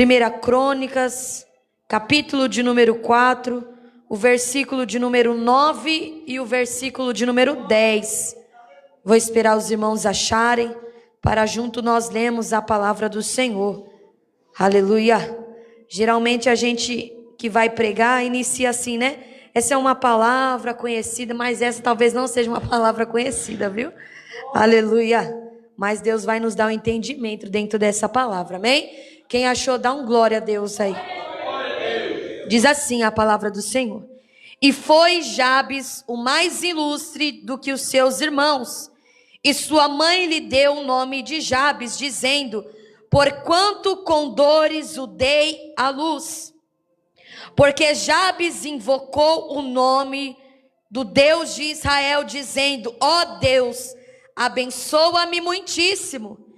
1 Crônicas, capítulo de número 4, o versículo de número 9 e o versículo de número 10. Vou esperar os irmãos acharem, para junto nós lemos a palavra do Senhor. Aleluia. Geralmente a gente que vai pregar inicia assim, né? Essa é uma palavra conhecida, mas essa talvez não seja uma palavra conhecida, viu? Aleluia. Mas Deus vai nos dar um entendimento dentro dessa palavra, amém? Quem achou, dá um glória a Deus aí. Diz assim a palavra do Senhor: E foi Jabes o mais ilustre do que os seus irmãos, e sua mãe lhe deu o nome de Jabes, dizendo: Porquanto com dores o dei à luz. Porque Jabes invocou o nome do Deus de Israel, dizendo: Ó Deus, abençoa-me muitíssimo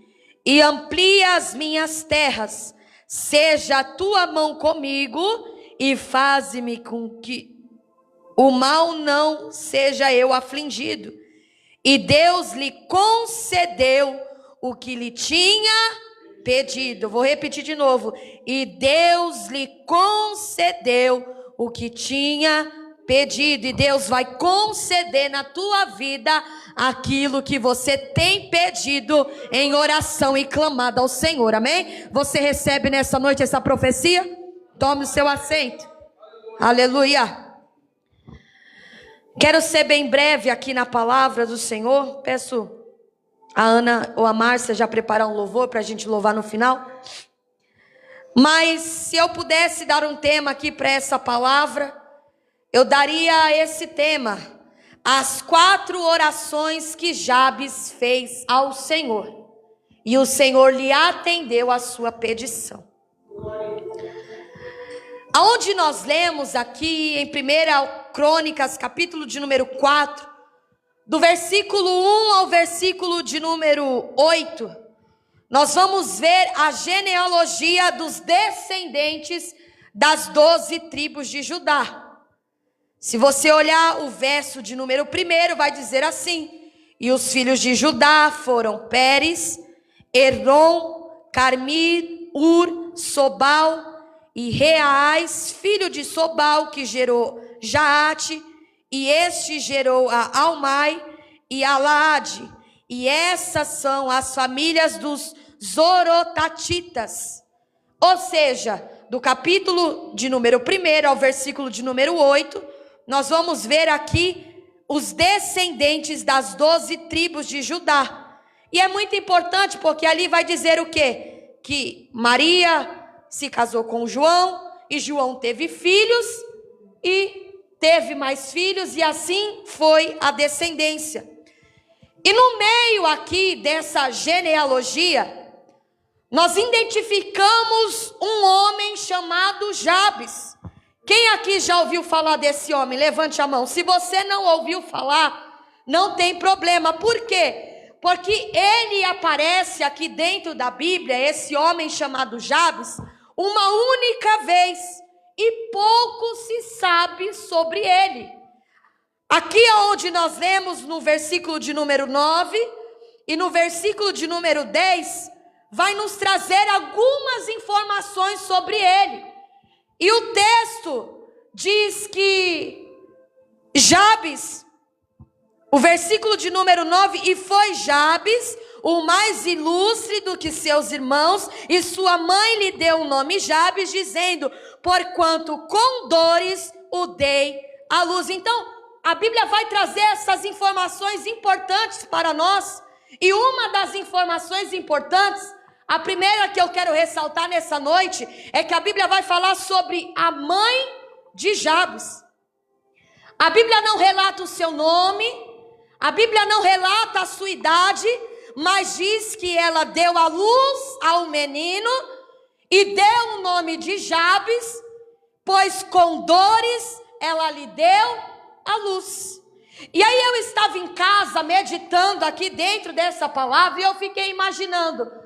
e amplia as minhas terras, seja a tua mão comigo e faze-me com que o mal não seja eu afligido. E Deus lhe concedeu o que lhe tinha pedido. Vou repetir de novo. E Deus lhe concedeu o que tinha pedido. E Deus vai conceder na tua vida aquilo que você tem pedido em oração e clamado ao Senhor. Amém? Você recebe nessa noite essa profecia? Tome o seu assento. Aleluia. Quero ser bem breve aqui na palavra do Senhor. Peço a Ana ou a Márcia já preparar um louvor para a gente louvar no final. Mas se eu pudesse dar um tema aqui para essa palavra, eu daria esse tema: as 4 orações que Jabes fez ao Senhor. E o Senhor lhe atendeu a sua petição. Aonde nós lemos aqui em 1 Crônicas, capítulo de número 4, do versículo 1 ao versículo de número 8, nós vamos ver a genealogia dos descendentes das 12 tribos de Judá. Se você olhar o verso de número 1, vai dizer assim: E os filhos de Judá foram Pérez, Hezrom, Carmi, Ur, Sobal e Reais, filho de Sobal, que gerou Jaate, e este gerou a Almai e a Laade. E essas são as famílias dos Zorotatitas. Ou seja, do capítulo de número 1 ao versículo de número 8, nós vamos ver aqui os descendentes das 12 tribos de Judá. E é muito importante porque ali vai dizer o quê? Que Maria se casou com João, e João teve filhos, e teve mais filhos, e assim foi a descendência. E no meio aqui dessa genealogia, nós identificamos um homem chamado Jabes. Quem aqui já ouviu falar desse homem? Levante a mão. Se você não ouviu falar, não tem problema. Por quê? Porque ele aparece aqui dentro da Bíblia, esse homem chamado Jabes, uma única vez, e pouco se sabe sobre ele. Aqui é onde nós lemos no versículo de número 9 e no versículo de número 10, vai nos trazer algumas informações sobre ele. E o texto diz que Jabes, o versículo de número 9, e foi Jabes o mais ilustre do que seus irmãos, e sua mãe lhe deu o nome Jabes, dizendo: Porquanto com dores o dei à luz. Então, a Bíblia vai trazer essas informações importantes para nós. E uma das informações importantes, a primeira que eu quero ressaltar nessa noite, é que a Bíblia vai falar sobre a mãe de Jabes. A Bíblia não relata o seu nome, a Bíblia não relata a sua idade, mas diz que ela deu à luz ao menino e deu o nome de Jabes, pois com dores ela lhe deu à luz. E aí eu estava em casa meditando aqui dentro dessa palavra e eu fiquei imaginando,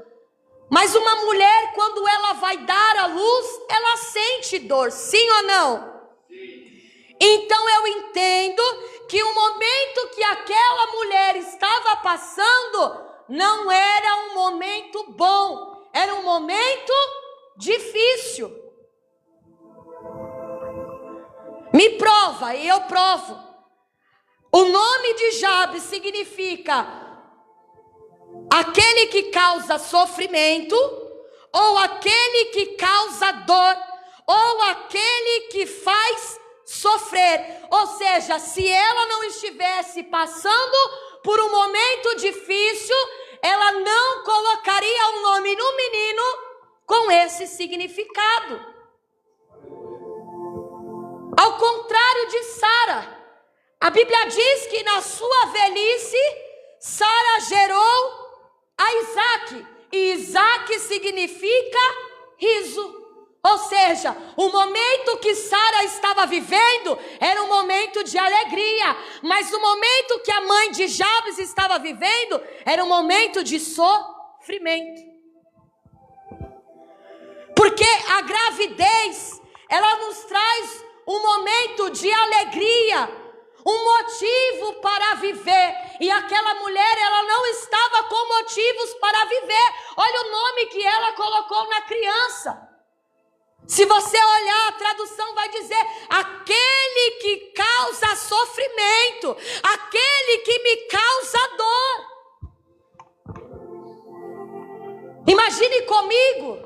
mas uma mulher, quando ela vai dar à luz, ela sente dor, sim ou não? Sim. Então eu entendo que o momento que aquela mulher estava passando não era um momento bom, era um momento difícil. Me prova e eu provo. O nome de Jabes significa aquele que causa sofrimento, ou aquele que causa dor, ou aquele que faz sofrer. Ou seja, se ela não estivesse passando por um momento difícil, ela não colocaria o nome no menino com esse significado. Ao contrário de Sara, a Bíblia diz que na sua velhice, Sara gerou a Isaque, e Isaque significa riso. Ou seja, o momento que Sara estava vivendo era um momento de alegria, mas o momento que a mãe de Jabes estava vivendo era um momento de sofrimento. Porque a gravidez, ela nos traz um momento de alegria, um motivo para viver, e aquela mulher, ela não estava com motivos para viver. Olha o nome que ela colocou na criança. Se você olhar, a tradução vai dizer: aquele que causa sofrimento, aquele que me causa dor. Imagine comigo,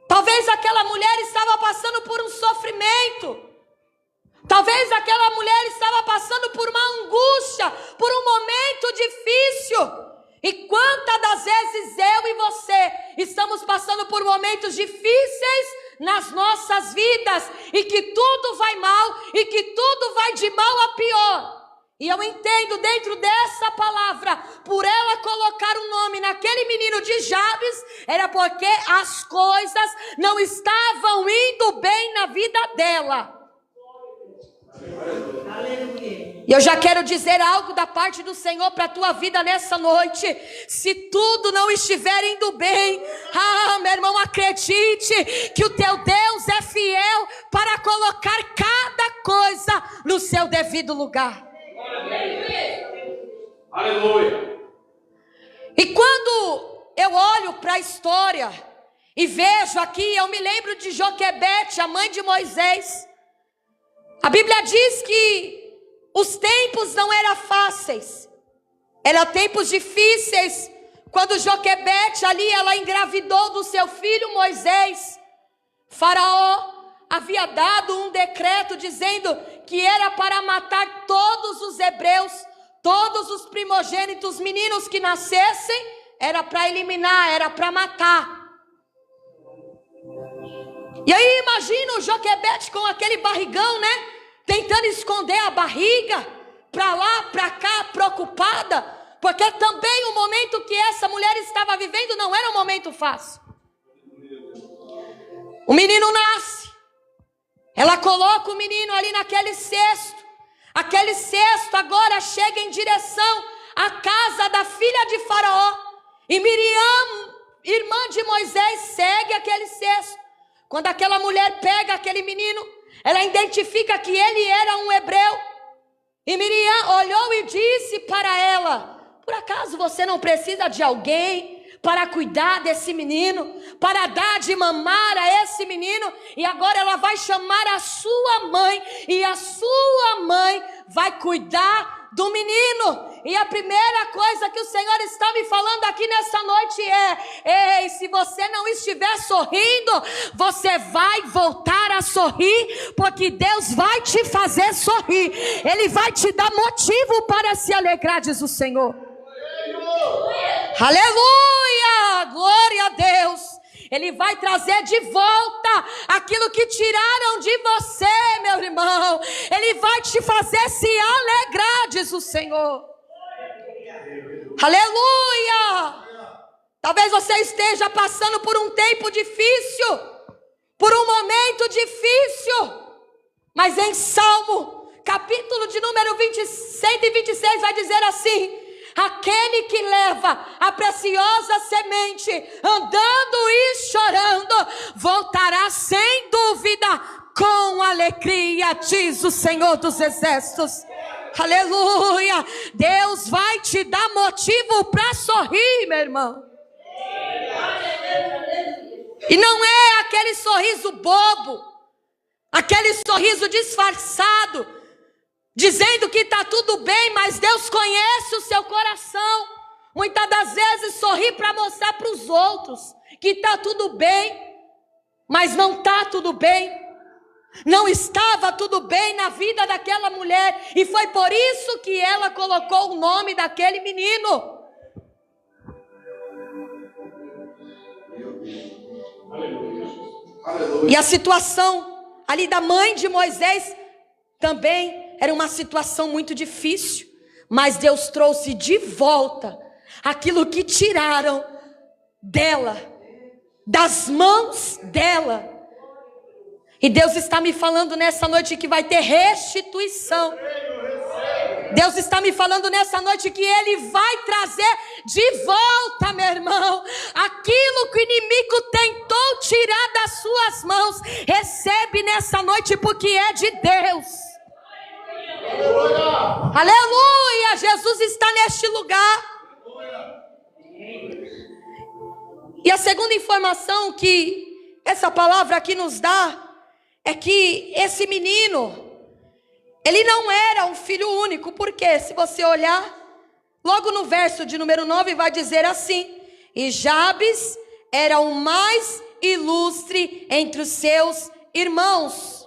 talvez aquela mulher estava passando por um sofrimento, talvez aquela mulher estava passando por uma angústia, por um momento difícil. E quantas das vezes eu e você estamos passando por momentos difíceis nas nossas vidas, e que tudo vai mal, e que tudo vai de mal a pior. E eu entendo dentro dessa palavra, por ela colocar o nome naquele menino de Jabes, era porque as coisas não estavam indo bem na vida dela. E eu já quero dizer algo da parte do Senhor para a tua vida nessa noite. Se tudo não estiver indo bem, meu irmão, acredite que o teu Deus é fiel para colocar cada coisa no seu devido lugar. Aleluia. E quando eu olho para a história e vejo aqui, eu me lembro de Joquebede, a mãe de Moisés. A Bíblia diz que os tempos não eram fáceis, eram tempos difíceis. Quando Joquebede ali, ela engravidou do seu filho Moisés, Faraó havia dado um decreto dizendo que era para matar todos os hebreus, todos os primogênitos, meninos que nascessem, era para eliminar, era para matar. E aí imagina o Joquebede com aquele barrigão, né? Tentando esconder a barriga, para lá, para cá, preocupada, porque também o momento que essa mulher estava vivendo não era um momento fácil. O menino nasce, ela coloca o menino ali naquele cesto, aquele cesto agora chega em direção à casa da filha de Faraó, e Miriam, irmã de Moisés, segue aquele cesto. Quando aquela mulher pega aquele menino, ela identifica que ele era um hebreu. E Miriam olhou e disse para ela: por acaso você não precisa de alguém para cuidar desse menino, para dar de mamar a esse menino? E agora ela vai chamar a sua mãe, e a sua mãe vai cuidar do menino. E a primeira coisa que o Senhor está me falando aqui nessa noite é: ei, se você não estiver sorrindo, você vai voltar a sorrir, porque Deus vai te fazer sorrir. Ele vai te dar motivo para se alegrar, diz o Senhor. Aleluia, glória a Deus. Ele vai trazer de volta aquilo que tiraram de você, meu irmão. Ele vai te fazer se alegrar, diz o Senhor. Aleluia. Talvez você esteja passando por um tempo difícil, por um momento difícil, mas em Salmo, capítulo de número 126, vai dizer assim: aquele que leva a preciosa semente, andando e chorando, voltará sem dúvida com alegria, diz o Senhor dos Exércitos. Aleluia. Deus vai te dar motivo para sorrir, meu irmão. E não é aquele sorriso bobo, aquele sorriso disfarçado, dizendo que está tudo bem, mas Deus conhece o seu coração. Muitas das vezes sorri para mostrar para os outros que está tudo bem, mas não está tudo bem. Não estava tudo bem na vida daquela mulher, e foi por isso que ela colocou o nome daquele menino. E a situação ali da mãe de Moisés também era uma situação muito difícil, mas Deus trouxe de volta aquilo que tiraram dela, das mãos dela. E Deus está me falando nessa noite que vai ter restituição. Deus está me falando nessa noite que Ele vai trazer de volta, meu irmão, aquilo que o inimigo tentou tirar das suas mãos. Recebe nessa noite porque é de Deus. Aleluia! Aleluia! Jesus está neste lugar. E a segunda informação que essa palavra aqui nos dá é que esse menino, ele não era um filho único, porque se você olhar, logo no verso de número 9 vai dizer assim: e Jabes era o mais ilustre entre os seus irmãos.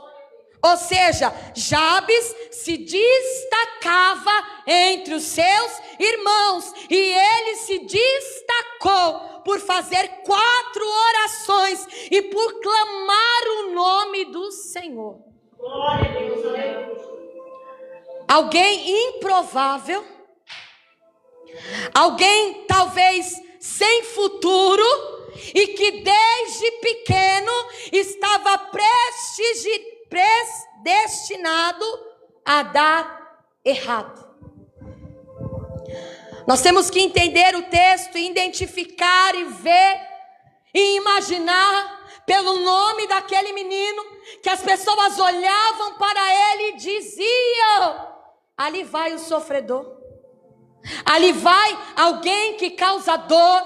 Ou seja, Jabes se destacava entre os seus irmãos, e ele se destacou por fazer 4 orações e por clamar o nome do Senhor. Glória a Deus, aleluia. Alguém improvável, alguém talvez sem futuro, e que desde pequeno estava predestinado a dar errado. Nós temos que entender o texto, identificar e ver e imaginar pelo nome daquele menino, que as pessoas olhavam para ele e diziam: ali vai o sofredor, ali vai alguém que causa dor,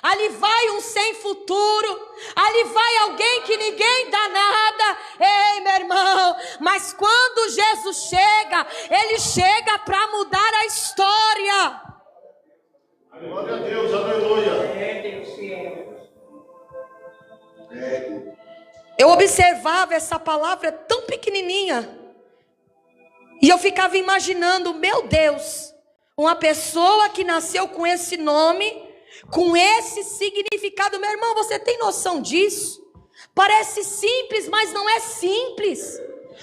ali vai um sem futuro, ali vai alguém que ninguém dá nada. Ei, meu irmão, mas quando Jesus chega, Ele chega para mudar a história. Glória a Deus, aleluia. Eu observava essa palavra tão pequenininha, e eu ficava imaginando, meu Deus, uma pessoa que nasceu com esse nome, com esse significado. Meu irmão, você tem noção disso? Parece simples, mas não é simples.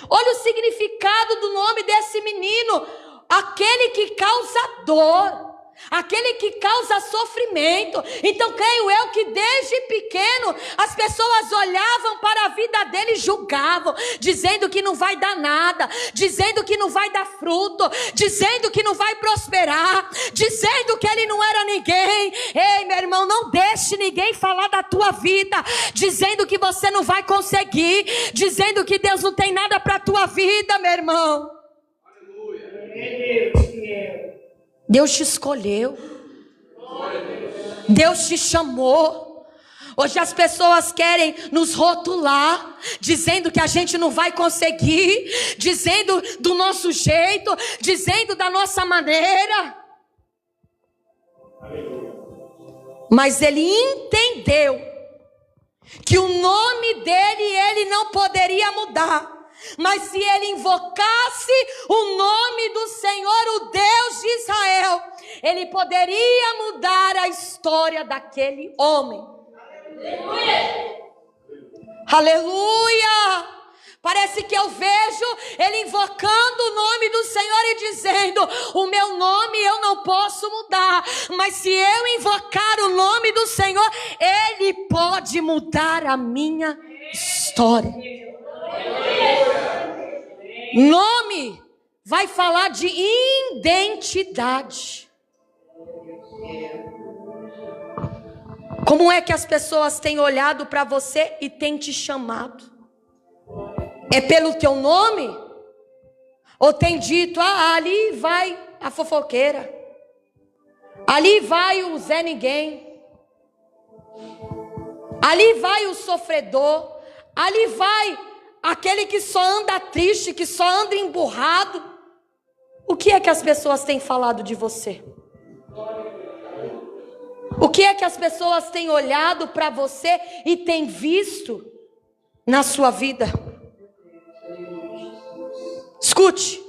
Olha o significado do nome desse menino: aquele que causa dor, aquele que causa sofrimento. Então creio eu que desde pequeno as pessoas olhavam para a vida dele e julgavam, dizendo que não vai dar nada, dizendo que não vai dar fruto, dizendo que não vai prosperar, dizendo que ele não era ninguém. Ei, meu irmão, não deixe ninguém falar da tua vida, dizendo que você não vai conseguir, dizendo que Deus não tem nada para a tua vida, meu irmão. Deus te escolheu, Deus te chamou. Hoje as pessoas querem nos rotular, dizendo que a gente não vai conseguir, dizendo do nosso jeito, dizendo da nossa maneira. Mas ele entendeu que o nome dele ele não poderia mudar. Mas se ele invocasse o nome do Senhor, o Deus de Israel, ele poderia mudar a história daquele homem. Aleluia! Aleluia! Parece que eu vejo ele invocando o nome do Senhor e dizendo: o meu nome eu não posso mudar, mas se eu invocar o nome do Senhor, ele pode mudar a minha história. Nome vai falar de identidade. Como é que as pessoas têm olhado para você e têm te chamado? É pelo teu nome? Ou tem dito: ah, ali vai a fofoqueira, ali vai o Zé Ninguém, Ali vai o sofredor, ali vai aquele que só anda triste, que só anda emburrado. O que é que as pessoas têm falado de você? O que é que as pessoas têm olhado para você e têm visto na sua vida? Escute,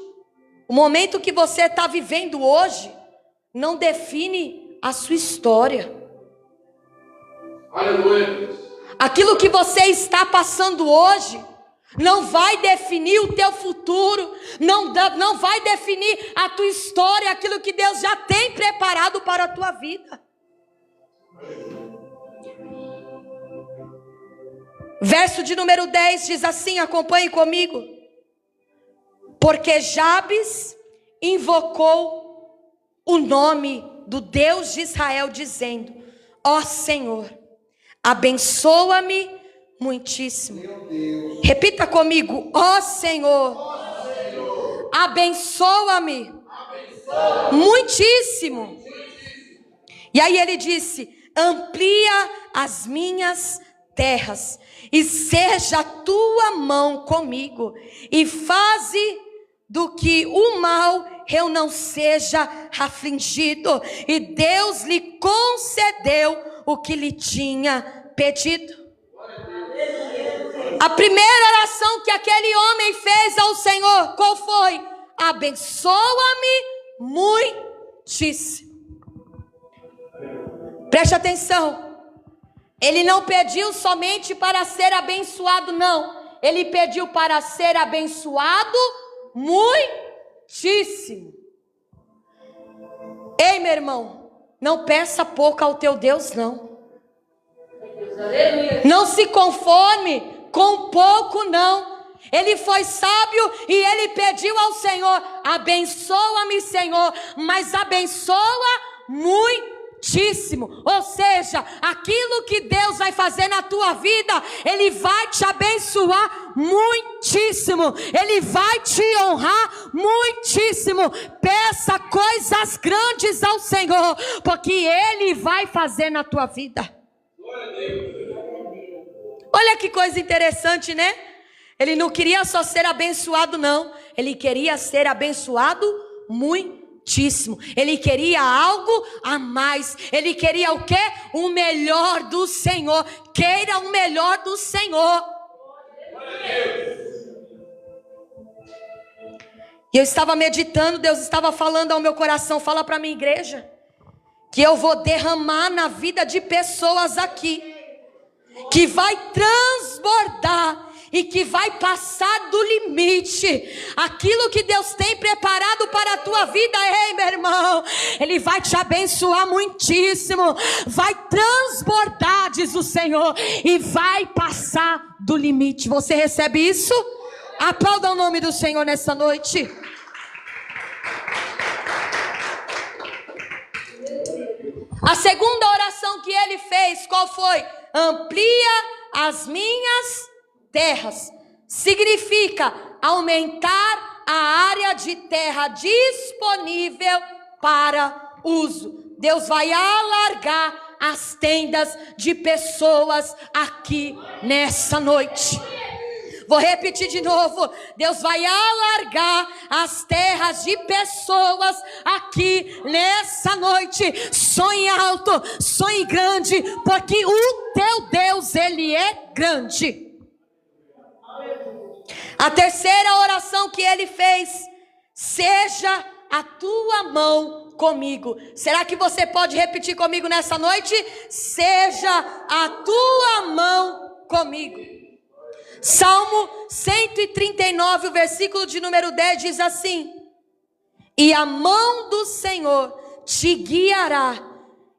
o momento que você está vivendo hoje não define a sua história. Aleluia. Aquilo que você está passando hoje não vai definir o teu futuro, não vai definir a tua história, aquilo que Deus já tem preparado para a tua vida. Verso de número 10 diz assim, acompanhe comigo. Porque Jabes invocou o nome do Deus de Israel, dizendo: ó Senhor, abençoa-me muitíssimo. Repita comigo: ó Senhor, abençoa-me muitíssimo. E aí ele disse: amplia as minhas terras, e seja a tua mão comigo, e faze do que o mal eu não seja afligido. E Deus lhe concedeu o que lhe tinha pedido. A primeira oração que aquele homem fez ao Senhor, qual foi? Abençoa-me muitíssimo. Preste atenção. Ele não pediu somente para ser abençoado, não. Ele pediu para ser abençoado muitíssimo. Ei, meu irmão, não peça pouco ao teu Deus, não. Não se conforme com pouco, não. Ele foi sábio e ele pediu ao Senhor: abençoa-me, Senhor, mas abençoa muitíssimo. Ou seja, aquilo que Deus vai fazer na tua vida, Ele vai te abençoar muitíssimo, Ele vai te honrar muitíssimo. Peça coisas grandes ao Senhor, porque Ele vai fazer na tua vida. Olha que coisa interessante, né? Ele não queria só ser abençoado, não. Ele queria ser abençoado muitíssimo. Ele queria algo a mais. Ele queria o quê? O melhor do Senhor. Queira o melhor do Senhor. E eu estava meditando, Deus estava falando ao meu coração: fala para minha igreja que eu vou derramar na vida de pessoas aqui, que vai transbordar e que vai passar do limite. Aquilo que Deus tem preparado para a tua vida, ei, meu irmão, Ele vai te abençoar muitíssimo, vai transbordar, diz o Senhor, e vai passar do limite. Você recebe isso? Aplauda o nome do Senhor nessa noite. A segunda oração que ele fez, qual foi? Amplia as minhas terras. Significa aumentar a área de terra disponível para uso. Deus vai alargar as tendas de pessoas aqui nessa noite. Vou repetir de novo. Deus vai alargar as terras de pessoas aqui nessa noite. Sonhe alto, sonhe grande, porque o teu Deus, Ele é grande. A terceira oração que ele fez: seja a tua mão comigo. Será que você pode repetir comigo nessa noite? Seja a tua mão comigo. Salmo 139, o versículo de número 10 diz assim: e a mão do Senhor te guiará,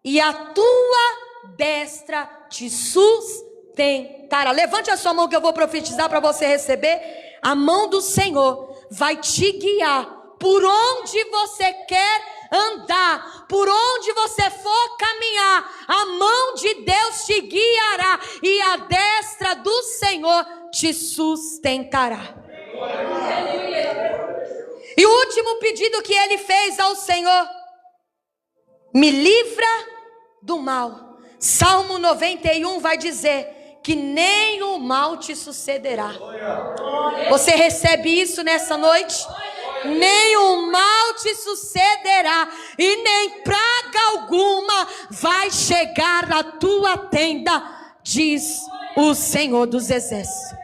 e a tua destra te sustentará. Levante a sua mão que eu vou profetizar para você receber. A mão do Senhor vai te guiar por onde você quer andar, por onde você for caminhar. A mão de Deus te guiará, e a destra do Senhor te sustentará. E o último pedido que ele fez ao Senhor: me livra do mal. Salmo 91 vai dizer que nem o mal te sucederá. Você recebe isso nessa noite? Nem o mal te sucederá, e nem praga alguma vai chegar à tua tenda, diz o Senhor dos Exércitos.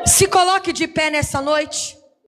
Se coloque de pé nessa noite.